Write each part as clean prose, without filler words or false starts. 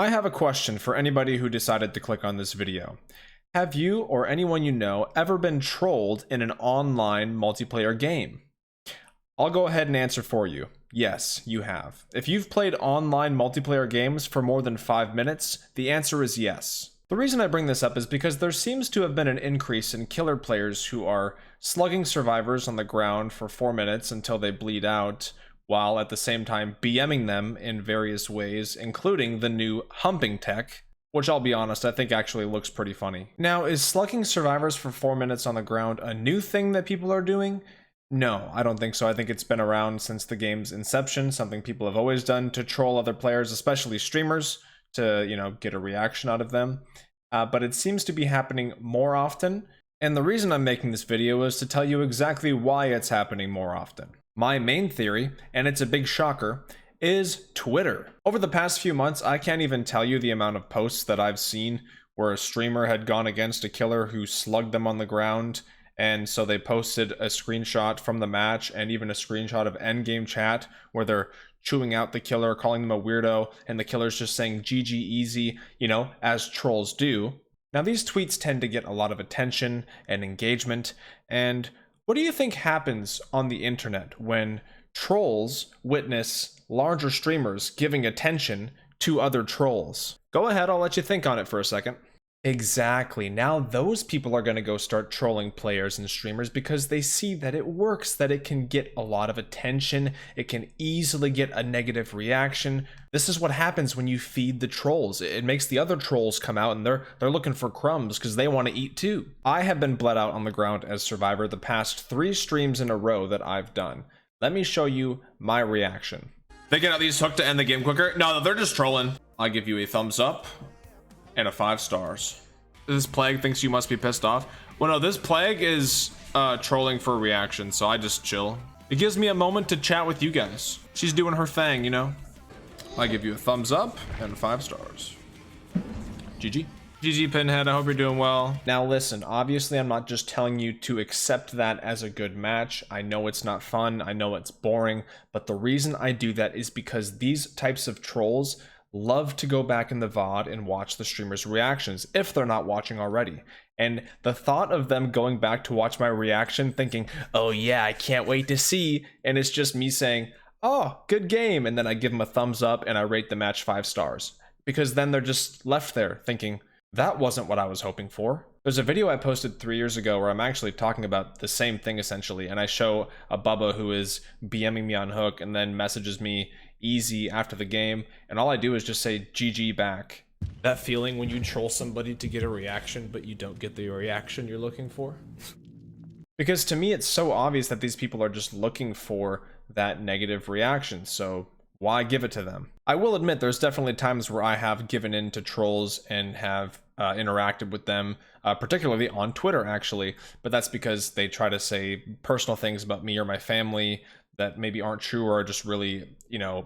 I have a question for anybody who decided to click on this video. Have you or anyone you know ever been trolled in an online multiplayer game? I'll go ahead and answer for you. Yes, you have. If you've played online multiplayer games for more than 5 minutes, the answer is yes. The reason I bring this up is because there seems to have been an increase in killer players who are slugging survivors on the ground for 4 minutes until they bleed out, while at the same time BMing them in various ways, including the new humping tech, which I'll be honest, I think actually looks pretty funny. Now, is slugging survivors for 4 minutes on the ground a new thing that people are doing? No, I don't think so. I think it's been around since the game's inception, something people have always done to troll other players, especially streamers, to, get a reaction out of them. But it seems to be happening more often, and the reason I'm making this video is to tell you exactly why it's happening more often. My main theory, and it's a big shocker, is Twitter. Over the past few months, I can't even tell you the amount of posts that I've seen where a streamer had gone against a killer who slugged them on the ground, and so they posted a screenshot from the match and even a screenshot of endgame chat where they're chewing out the killer, calling them a weirdo, and the killer's just saying GG easy, as trolls do. Now, these tweets tend to get a lot of attention and engagement, and what do you think happens on the internet when trolls witness larger streamers giving attention to other trolls? Go ahead, I'll let you think on it for a second. Exactly. Now those people are going to go start trolling players and streamers because they see that it works, that it can get a lot of attention, it can easily get a negative reaction. This is what happens when you feed the trolls. It makes the other trolls come out and they're looking for crumbs because they want to eat too. I have been bled out on the ground as Survivor the past 3 streams in a row that I've done. Let me show you my reaction. They get at least hooked to end the game quicker? No, they're just trolling. I give you a thumbs up and a 5 stars. This Plague thinks you must be pissed off. Well, no, this Plague is trolling for a reaction, so I just chill. It gives me a moment to chat with you guys. She's doing her thing, I give you a thumbs up and 5 stars. GG. GG Pinhead, I hope you're doing well. Now listen, obviously I'm not just telling you to accept that as a good match. I know it's not fun, I know it's boring, but the reason I do that is because these types of trolls love to go back in the VOD and watch the streamers' reactions if they're not watching already. And the thought of them going back to watch my reaction thinking, oh yeah, I can't wait to see, and it's just me saying, oh, good game, and then I give them a thumbs up and I rate the match 5 stars. Because then they're just left there thinking, that wasn't what I was hoping for. There's a video I posted 3 years ago where I'm actually talking about the same thing essentially, and I show a Bubba who is BMing me on Hook and then messages me easy after the game, and all I do is just say GG back. That feeling when you troll somebody to get a reaction but you don't get the reaction you're looking for? Because to me it's so obvious that these people are just looking for that negative reaction, so why give it to them? I will admit there's definitely times where I have given in to trolls and have interacted with them, particularly on Twitter actually, but that's because they try to say personal things about me or my family that maybe aren't true or are just really,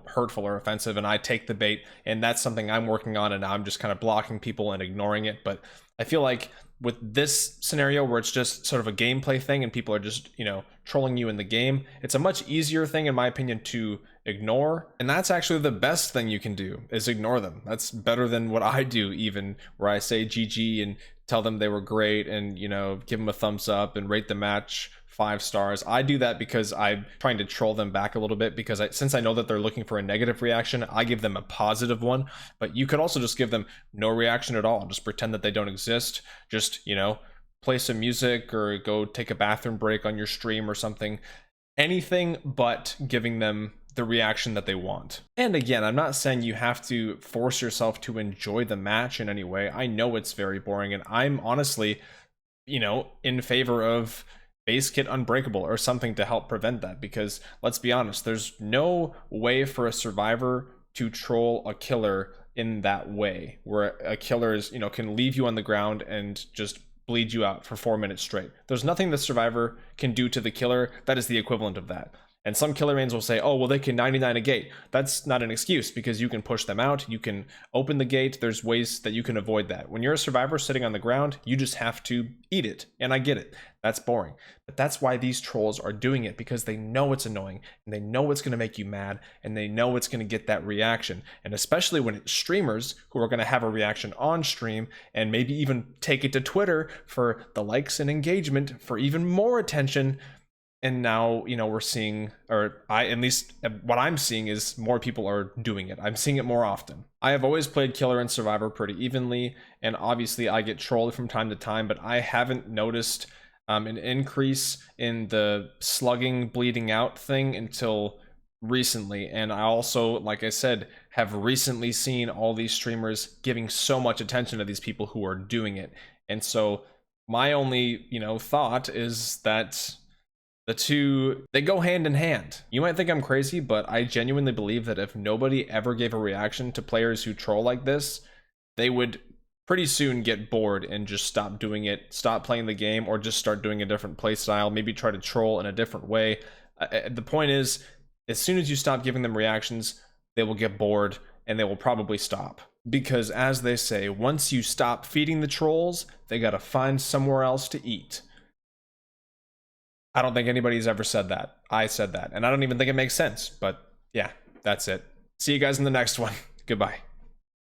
hurtful or offensive, and I take the bait, and that's something I'm working on, and I'm just kind of blocking people and ignoring it. But I feel like with this scenario where it's just sort of a gameplay thing and people are just, trolling you in the game, it's a much easier thing, in my opinion, to ignore, and that's actually the best thing you can do, is ignore them. That's better than what I do, even, where I say GG and tell them they were great and, give them a thumbs up and rate the match 5 stars. I do that because I'm trying to troll them back a little bit, because since I know that they're looking for a negative reaction, I give them a positive one. But you could also just give them no reaction at all, just pretend that they don't exist, just play some music or go take a bathroom break on your stream or something. Anything but giving them the reaction that they want. And again, I'm not saying you have to force yourself to enjoy the match in any way. I know it's very boring, and I'm honestly, in favor of base kit unbreakable or something to help prevent that, because let's be honest, there's no way for a survivor to troll a killer in that way, where a killer is, can leave you on the ground and just bleed you out for 4 minutes straight. There's nothing the survivor can do to the killer that is the equivalent of that. And some killer mains will say, oh, well, they can 99 a gate. That's not an excuse, because you can push them out. You can open the gate. There's ways that you can avoid that. When you're a survivor sitting on the ground, you just have to eat it. And I get it. That's boring. But that's why these trolls are doing it, because they know it's annoying and they know it's going to make you mad and they know it's going to get that reaction. And especially when it's streamers who are going to have a reaction on stream and maybe even take it to Twitter for the likes and engagement for even more attention. And now, you know, we're seeing, or at least what I'm seeing is more people are doing it. I'm seeing it more often. I have always played Killer and Survivor pretty evenly, and obviously I get trolled from time to time, but I haven't noticed an increase in the slugging, bleeding out thing until recently. And I also, like I said, have recently seen all these streamers giving so much attention to these people who are doing it. And so my only, you know, thought is that the two, they go hand in hand. You might think I'm crazy, but I genuinely believe that if nobody ever gave a reaction to players who troll like this, they would pretty soon get bored and just stop doing it, stop playing the game, or just start doing a different play style, maybe try to troll in a different way. The point is, as soon as you stop giving them reactions, they will get bored and they will probably stop. Because as they say, once you stop feeding the trolls, they gotta find somewhere else to eat. I don't think anybody's ever said that. I said that, and I don't even think it makes sense, but yeah, that's it. See you guys in the next one. Goodbye.